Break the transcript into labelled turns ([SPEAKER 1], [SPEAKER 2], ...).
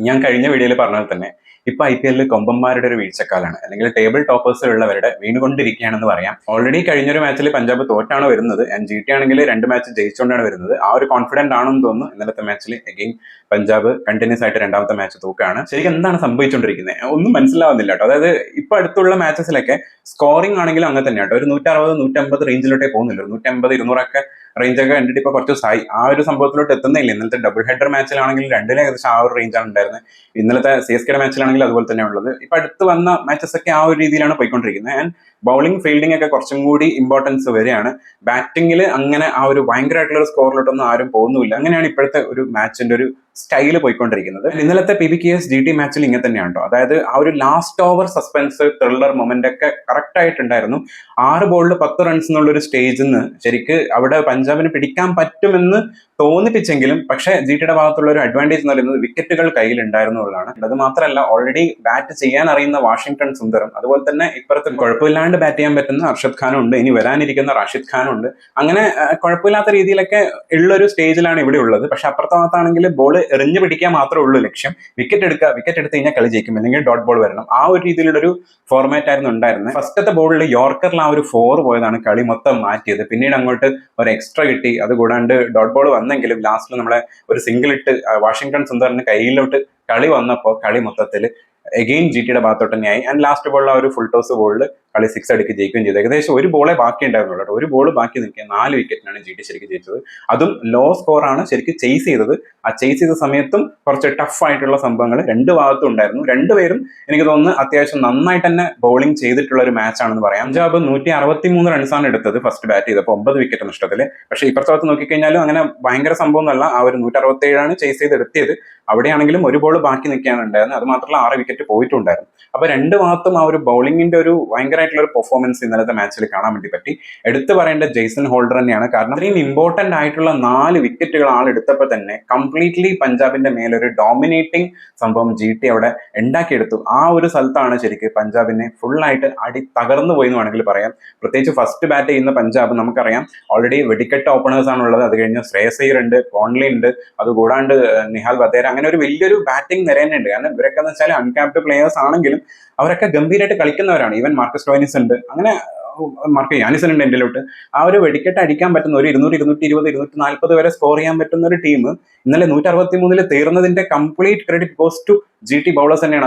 [SPEAKER 1] ഞാൻ കഴിഞ്ഞ വീഡിയോയിൽ പറഞ്ഞാൽ തന്നെ ഇപ്പൊ IPL കൊമ്പന്മാരുടെ ഒരു വീഴ്ചക്കാലാണ്, അല്ലെങ്കിൽ ടേബിൾ ടോപ്പേഴ്സിലുള്ളവരുടെ വീണുകൊണ്ടിരിക്കുകയാണെന്ന് പറയാം. ഓൾറെഡി കഴിഞ്ഞൊരു മാച്ചിൽ പഞ്ചാബ് തോറ്റാണ് വരുന്നത്, ആൻഡ് GT ആണെങ്കിൽ 2 മാച്ച് ജയിച്ചുകൊണ്ടാണ് വരുന്നത്. ആ ഒരു കോൺഫിഡന്റ് ആണെന്ന് തോന്നുന്നു. ഇന്നലത്തെ മാച്ചിൽ അഗെയിൻ പഞ്ചാബ് കണ്ടിന്യൂസ് ആയിട്ട് രണ്ടാമത്തെ മാച്ച് തൂക്കാണ്. ശരിക്കും എന്താണ് സംഭവിച്ചുകൊണ്ടിരിക്കുന്നത് ഒന്നും മനസ്സിലാവുന്നില്ല കേട്ടോ. അതായത് ഇപ്പൊ അടുത്തുള്ള മാച്ചസിലൊക്കെ സ്കോറിംഗ് ആണെങ്കിലും അങ്ങനെ തന്നെയാട്ടോ. ഒരു 160 150 റേഞ്ചിലോട്ടേ പോകുന്നില്ല. 150 200 റേഞ്ചൊക്കെ കണ്ടിട്ട് ഇപ്പൊ കുറച്ച് ദിവസമായി ആ ഒരു സംഭവത്തിലോട്ട് എത്തുന്നില്ല. ഇന്നലത്തെ ഡബിൾ ഹെഡർ മാച്ചിലാണെങ്കിൽ രണ്ടിലും ഏകദേശം ആ ഒരു റേഞ്ചാണ് ഉണ്ടായിരുന്നത്. ഇന്നലത്തെ CSKയുടെ മാച്ചിലാണെങ്കിൽ അതുപോലെ തന്നെ ഉള്ളത്. ഇപ്പൊ അടുത്ത് വന്ന മാച്ചസ് ഒക്കെ ആ ഒരു രീതിയിലാണ് പോയിക്കൊണ്ടിരിക്കുന്നത്. ആൻഡ് ബൗളിംഗ് ഫീൽഡിംഗ് ഒക്കെ കുറച്ചും കൂടി ഇമ്പോർട്ടൻസ് വരികയാണ്. ബാറ്റിംഗിൽ അങ്ങനെ ആ ഒരു ഭയങ്കരമായിട്ടുള്ള ഒരു സ്കോറിലോട്ടൊന്നും ആരും പോകുന്നില്ല. അങ്ങനെയാണ് ഇപ്പോഴത്തെ ഒരു മാച്ചിന്റെ ഒരു സ്റ്റൈല് പോയിക്കൊണ്ടിരിക്കുന്നത്. ഇന്നലത്തെ PBKS GT മാച്ചിൽ ഇങ്ങനെ തന്നെയാണ് കേട്ടോ. അതായത് ആ ഒരു last over suspense, thriller moment ഒക്കെ കറക്റ്റ് ആയിട്ടുണ്ടായിരുന്നു. 6 ബോളിൽ 10 റൺസ് എന്നുള്ള ഒരു സ്റ്റേജിൽ നിന്ന് ശരിക്ക് അവിടെ പഞ്ചാബിന് പിടിക്കാൻ പറ്റുമെന്ന് തോന്നിപ്പിച്ചെങ്കിലും, പക്ഷേ GTയുടെ ഭാഗത്തുള്ള ഒരു അഡ്വാൻറ്റേജ് എന്ന് പറയുന്നത് വിക്കറ്റുകൾ കയ്യിലുണ്ടായിരുന്നു എന്നുള്ളതാണ്. അത് മാത്രമല്ല, ഓൾറെഡി ബാറ്റ് ചെയ്യാൻ അറിയുന്ന വാഷിംഗ്ടൺ സുന്ദറും, അതുപോലെ തന്നെ ഇപ്പുറത്ത് കുഴപ്പമില്ലാണ്ട് ബാറ്റ് ചെയ്യാൻ പറ്റുന്ന അർഷദ് ഖാനും ഉണ്ട്, ഇനി വരാനിരിക്കുന്ന റാഷിദ് ഖാനും ഉണ്ട്. അങ്ങനെ കുഴപ്പമില്ലാത്ത രീതിയിലൊക്കെ ഉള്ളൊരു സ്റ്റേജിലാണ് ഇവിടെ ഉള്ളത്. പക്ഷെ അപ്പുറത്തെ ഭാഗത്താണെങ്കിൽ ബോൾ എറിഞ്ഞു പിടിക്കാൻ മാത്രമേ ഉള്ളൂ ലക്ഷ്യം. വിക്കറ്റ് എടുത്ത് കഴിഞ്ഞാൽ കളി ജയിക്കും, അല്ലെങ്കിൽ ഡോട്ട് ബോൾ വരണം. ആ ഒരു രീതിയിലുള്ള ഒരു ഫോർമാറ്റ് ആയിരുന്നു ഉണ്ടായിരുന്നത്. ഫസ്റ്റത്തെ ബോളിൽ യോർക്കറിൽ ആ ഒരു 4 പോയതാണ് കളി മൊത്തം മാറ്റിയത്. പിന്നീട് അങ്ങോട്ട് ഒരു എക്സ്ട്രാ കിട്ടി, അതുകൂടാണ്ട് ഡോട്ട് ബോൾ വന്നെങ്കിലും ലാസ്റ്റിൽ നമ്മളെ ഒരു സിംഗിൾ ഇട്ട് വാഷിംഗ്ടൺ സുന്ദറിന് കയ്യിലോട്ട് കളി വന്നപ്പോൾ കളി മൊത്തത്തിൽ എഗെയിൻ GTയുടെ ഭാഗത്തോട്ട് തന്നെയായി. ആൻഡ് ലാസ്റ്റ് ബോളിൽ ആ ഒരു ഫുൾ ടോസ് ബോളിൽ കളി 6 അടിക്ക് ജയിക്കുകയും ചെയ്തു. ഏകദേശം ഒരു ബോളേ ബാക്കി ഉണ്ടായിരുന്നുള്ളൂ കേട്ടോ. ഒരു ബോൾ ബാക്കി നിൽക്കുക 4 വിക്കറ്റിനാണ് GT ശരിക്കും ജയിച്ചത്. അതും ലോ സ്കോറാണ് ശരിക്കും ചേസ് ചെയ്തത്. ആ ചേസ് ചെയ്ത സമയത്തും കുറച്ച് ടഫ് ആയിട്ടുള്ള സംഭവങ്ങൾ രണ്ട് ഭാഗത്തും ഉണ്ടായിരുന്നു. രണ്ടുപേരും എനിക്ക് തോന്നുന്നു അത്യാവശ്യം നന്നായിട്ട് തന്നെ ബൗളിംഗ് ചെയ്തിട്ടുള്ള ഒരു മാച്ച് ആണെന്ന് പറയാം. പഞ്ചാബ് 163 റൺസാണ് എടുത്തത് ഫസ്റ്റ് ബാറ്റ് ചെയ്തപ്പോൾ, 9 വിക്കറ്റ് നഷ്ടത്തിൽ. പക്ഷേ ഇപ്പുറത്തെ ഭാഗത്ത് നോക്കിക്കഴിഞ്ഞാലും അങ്ങനെ ഭയങ്കര സംഭവം എന്നല്ല. ആ ഒരു 167 ചേസ് ചെയ്ത് എടുത്തിയത്. അവിടെയാണെങ്കിലും ഒരു ബോൾ ബാക്കി നിൽക്കുകയാണ് ഉണ്ടായിരുന്നത്. അത് മാത്രമല്ല 6 വിക്കറ്റ് പോയിട്ടുണ്ടായിരുന്നു. അപ്പൊ രണ്ട് ഭാഗത്തും ആ ഒരു ബൗളിംഗിന്റെ ഒരു ഭയങ്കരമായിട്ടുള്ള ഒരു പെർഫോമൻസ് ഇന്നലത്തെ മാച്ചിൽ കാണാൻ വേണ്ടി പറ്റി. എടുത്തു പറയേണ്ട ജെയ്സൺ ഹോൾഡർ തന്നെയാണ്. കാരണം ഇത്രയും ഇമ്പോർട്ടന്റ് ആയിട്ടുള്ള 4 വിക്കറ്റുകൾ ആൾ എടുത്തപ്പോൾ തന്നെ കംപ്ലീറ്റ്ലി പഞ്ചാബിന്റെ മേലൊരു ഡോമിനേറ്റിംഗ് സംഭവം GT അവിടെ ഉണ്ടാക്കിയെടുത്തു. ആ ഒരു സ്ഥലത്താണ് ശരിക്കും പഞ്ചാബിനെ ഫുള്ളായിട്ട് അടി തകർന്നു പോയി എന്ന് വേണമെങ്കിൽ പറയാം. പ്രത്യേകിച്ച് ഫസ്റ്റ് ബാറ്റ് ചെയ്യുന്ന പഞ്ചാബ് നമുക്കറിയാം ഓൾറെഡി വെടിക്കെട്ട് ഓപ്പണേഴ്സ് ആണുള്ളത്. അത് കഴിഞ്ഞ് ശ്രേയസ് അയ്യർ ഉണ്ട്, കോൺലി ഉണ്ട്, അതുകൂടാണ്ട് നിഹാൽ വധേര, അങ്ങനെ ഒരു വലിയൊരു ബാറ്റിംഗ് നിരയുന്നുണ്ട്. കാരണം ഇവരൊക്കെ എന്ന് വെച്ചാൽ അൺക്യാപ്ഡ് പ്ലേയേഴ്സ് ആണെങ്കിലും അവരൊക്കെ ഗംഭീരമായിട്ട് കളിക്കുന്നവരാണ്. ഈവൻ മാർക്കസ് സ്റ്റോയിനിസ് ഉണ്ട്, അങ്ങനെ മാർക്ക് യാനിസൺ ഉണ്ട് എന്റെലോട്ട്. ആ ഒരു വെടിക്കെട്ട് അടിക്കാൻ പറ്റുന്ന ഒരു 200 220 240 വരെ സ്കോർ ചെയ്യാൻ പറ്റുന്ന ഒരു ടീം ഇന്നലെ 163 തീർന്നതിന്റെ complete credit goes to GT bowlers തന്നെയാണ്.